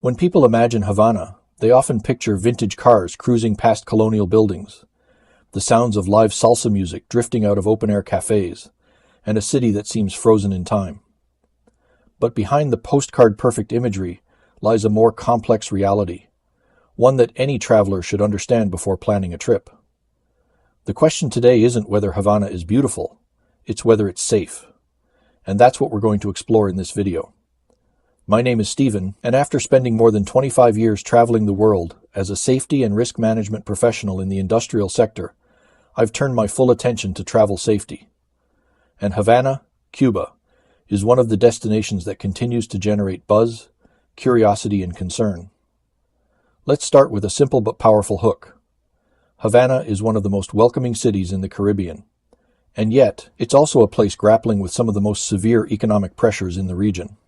When people imagine Havana, they often picture vintage cars cruising past colonial buildings, the sounds of live salsa music drifting out of open-air cafes, and a city that seems frozen in time. But behind the postcard-perfect imagery lies a more complex reality, one that any traveler should understand before planning a trip. The question today isn't whether Havana is beautiful, it's whether it's safe. And that's what we're going to explore in this video. My name is Stephen, and after spending more than 25 years traveling the world as a safety and risk management professional in the industrial sector, I've turned my full attention to travel safety. And Havana, Cuba, is one of the destinations that continues to generate buzz, curiosity, and concern. Let's start with a simple but powerful hook. Havana is one of the most welcoming cities in the Caribbean, and yet it's also a place grappling with some of the most severe economic pressures in the region.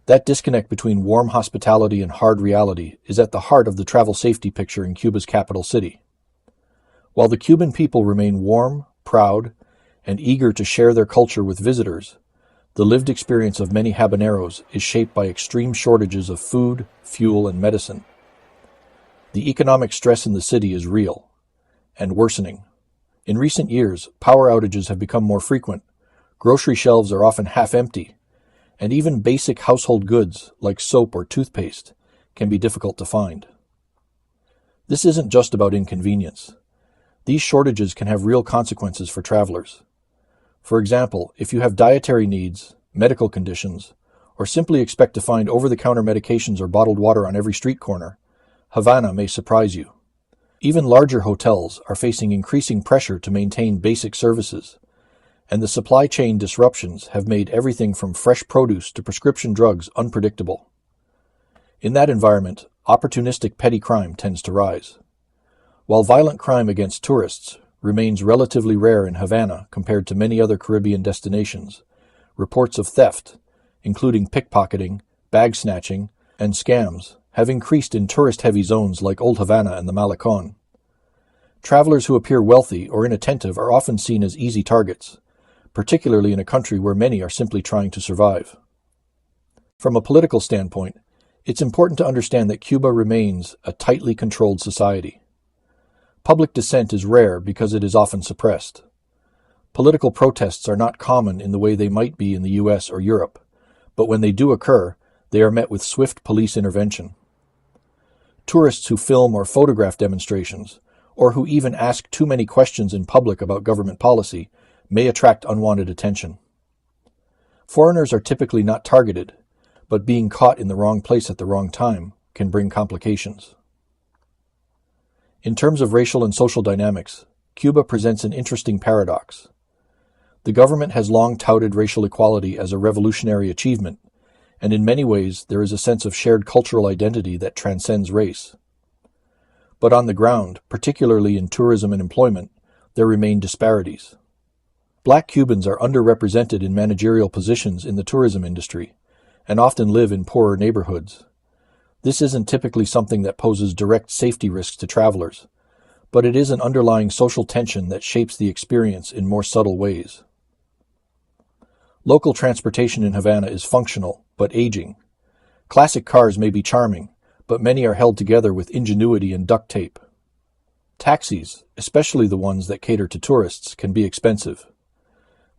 That disconnect between warm hospitality and hard reality is at the heart of the travel safety picture in Cuba's capital city. While the Cuban people remain warm, proud, and eager to share their culture with visitors, the lived experience of many Habaneros is shaped by extreme shortages of food, fuel, and medicine. The economic stress in the city is real and worsening. In recent years, power outages have become more frequent, grocery shelves are often half empty, and even basic household goods like soap or toothpaste can be difficult to find. This isn't just about inconvenience. These shortages can have real consequences for travelers. For example, if you have dietary needs, medical conditions, or simply expect to find over-the-counter medications or bottled water on every street corner, Havana may surprise you. Even larger hotels are facing increasing pressure to maintain basic services, and the supply chain disruptions have made everything from fresh produce to prescription drugs unpredictable. In that environment, opportunistic petty crime tends to rise. While violent crime against tourists remains relatively rare in Havana compared to many other Caribbean destinations, reports of theft, including pickpocketing, bag snatching, and scams, have increased in tourist-heavy zones like Old Havana and the Malecon. Travelers who appear wealthy or inattentive are often seen as easy targets, particularly in a country where many are simply trying to survive. From a political standpoint, it's important to understand that Cuba remains a tightly controlled society. Public dissent is rare because it is often suppressed. Political protests are not common in the way they might be in the US or Europe, but when they do occur, they are met with swift police intervention. Tourists who film or photograph demonstrations, or who even ask too many questions in public about government policy, may attract unwanted attention. Foreigners are typically not targeted, but being caught in the wrong place at the wrong time can bring complications. In terms of racial and social dynamics, Cuba presents an interesting paradox. The government has long touted racial equality as a revolutionary achievement, and in many ways there is a sense of shared cultural identity that transcends race. But on the ground, particularly in tourism and employment, there remain disparities. Black Cubans are underrepresented in managerial positions in the tourism industry, and often live in poorer neighborhoods. This isn't typically something that poses direct safety risks to travelers, but it is an underlying social tension that shapes the experience in more subtle ways. Local transportation in Havana is functional, but aging. Classic cars may be charming, but many are held together with ingenuity and duct tape. Taxis, especially the ones that cater to tourists, can be expensive.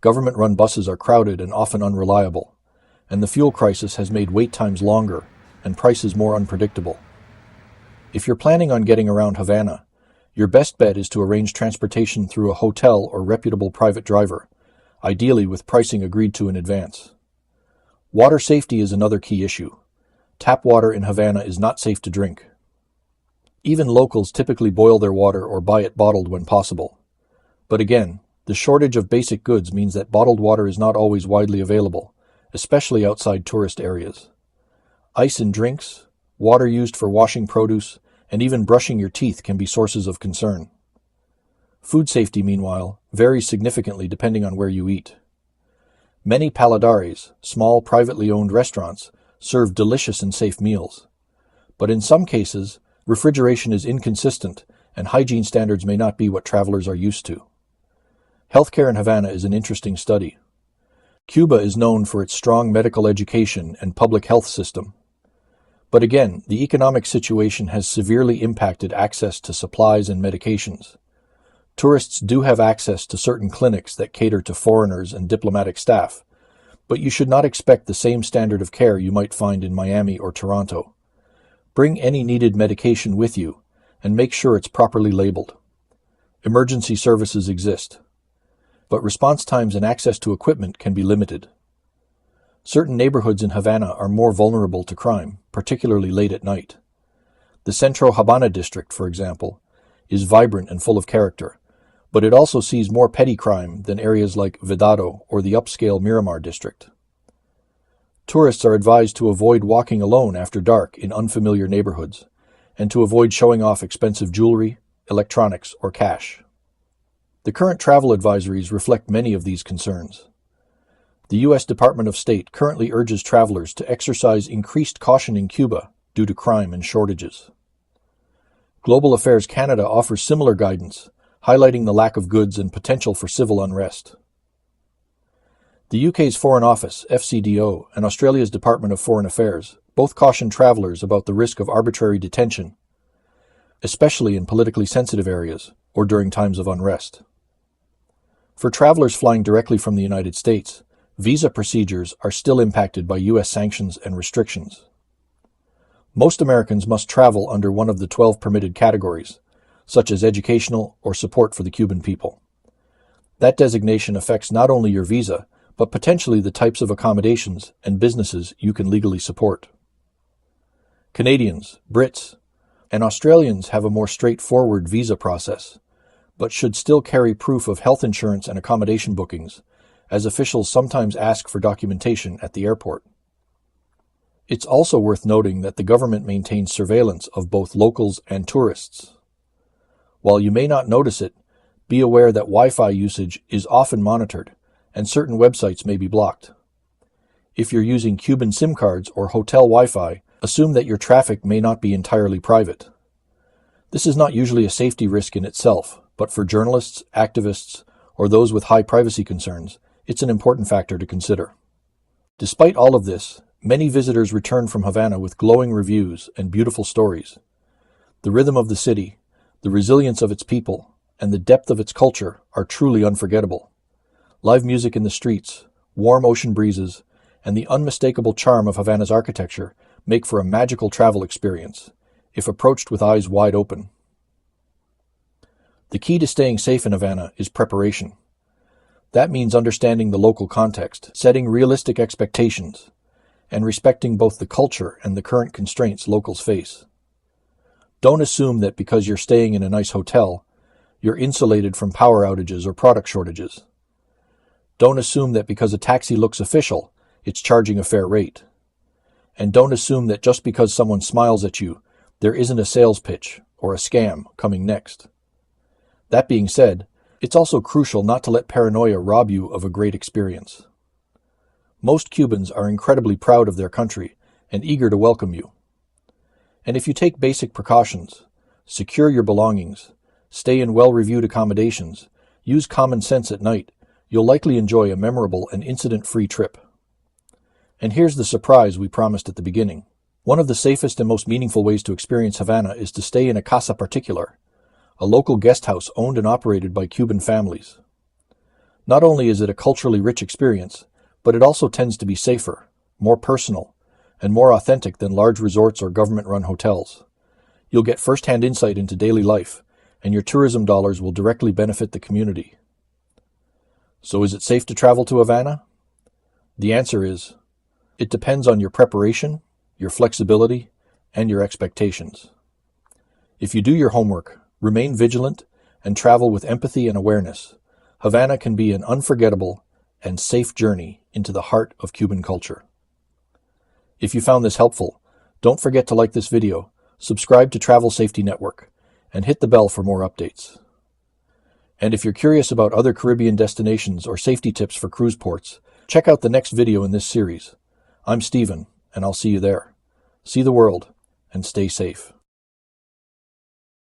Government-run buses are crowded and often unreliable, and the fuel crisis has made wait times longer and prices more unpredictable. If you're planning on getting around Havana, your best bet is to arrange transportation through a hotel or reputable private driver, ideally with pricing agreed to in advance. Water safety is another key issue. Tap water in Havana is not safe to drink. Even locals typically boil their water or buy it bottled when possible. But again, the shortage of basic goods means that bottled water is not always widely available, especially outside tourist areas. Ice in drinks, water used for washing produce, and even brushing your teeth can be sources of concern. Food safety, meanwhile, varies significantly depending on where you eat. Many paladares, small privately owned restaurants, serve delicious and safe meals. But in some cases, refrigeration is inconsistent and hygiene standards may not be what travelers are used to. Healthcare in Havana is an interesting study. Cuba is known for its strong medical education and public health system. But again, the economic situation has severely impacted access to supplies and medications. Tourists do have access to certain clinics that cater to foreigners and diplomatic staff, but you should not expect the same standard of care you might find in Miami or Toronto. Bring any needed medication with you, and make sure it's properly labeled. Emergency services exist, but response times and access to equipment can be limited. Certain neighborhoods in Havana are more vulnerable to crime, particularly late at night. The Centro Havana district, for example, is vibrant and full of character, but it also sees more petty crime than areas like Vedado or the upscale Miramar district. Tourists are advised to avoid walking alone after dark in unfamiliar neighborhoods, and to avoid showing off expensive jewelry, electronics, or cash. The current travel advisories reflect many of these concerns. The U.S. Department of State currently urges travelers to exercise increased caution in Cuba due to crime and shortages. Global Affairs Canada offers similar guidance, highlighting the lack of goods and potential for civil unrest. The UK's Foreign Office, FCDO, and Australia's Department of Foreign Affairs both caution travellers about the risk of arbitrary detention, especially in politically sensitive areas or during times of unrest. For travellers flying directly from the United States, visa procedures are still impacted by U.S. sanctions and restrictions. Most Americans must travel under one of the 12 permitted categories, such as educational or support for the Cuban people. That designation affects not only your visa, but potentially the types of accommodations and businesses you can legally support. Canadians, Brits, and Australians have a more straightforward visa process, but should still carry proof of health insurance and accommodation bookings, as officials sometimes ask for documentation at the airport. It's also worth noting that the government maintains surveillance of both locals and tourists. While you may not notice it, be aware that Wi-Fi usage is often monitored, and certain websites may be blocked. If you're using Cuban SIM cards or hotel Wi-Fi, assume that your traffic may not be entirely private. This is not usually a safety risk in itself, but for journalists, activists, or those with high privacy concerns, it's an important factor to consider. Despite all of this, many visitors return from Havana with glowing reviews and beautiful stories. The rhythm of the city, the resilience of its people, and the depth of its culture are truly unforgettable. Live music in the streets, warm ocean breezes, and the unmistakable charm of Havana's architecture make for a magical travel experience, if approached with eyes wide open. The key to staying safe in Havana is preparation. That means understanding the local context, setting realistic expectations, and respecting both the culture and the current constraints locals face. Don't assume that because you're staying in a nice hotel, you're insulated from power outages or product shortages. Don't assume that because a taxi looks official, it's charging a fair rate. And don't assume that just because someone smiles at you, there isn't a sales pitch or a scam coming next. That being said, it's also crucial not to let paranoia rob you of a great experience. Most Cubans are incredibly proud of their country and eager to welcome you. And if you take basic precautions, secure your belongings, stay in well-reviewed accommodations, use common sense at night, you'll likely enjoy a memorable and incident-free trip. And here's the surprise we promised at the beginning. One of the safest and most meaningful ways to experience Havana is to stay in a casa particular, a local guest house owned and operated by Cuban families. Not only is it a culturally rich experience, but it also tends to be safer, more personal, and more authentic than large resorts or government-run hotels. You'll get first-hand insight into daily life, and your tourism dollars will directly benefit the community. So is it safe to travel to Havana? The answer is, it depends on your preparation, your flexibility, and your expectations. If you do your homework, remain vigilant, and travel with empathy and awareness, Havana can be an unforgettable and safe journey into the heart of Cuban culture. If you found this helpful, don't forget to like this video, subscribe to Travel Safety Network, and hit the bell for more updates. And if you're curious about other Caribbean destinations or safety tips for cruise ports, check out the next video in this series. I'm Steven, and I'll see you there. See the world, and stay safe.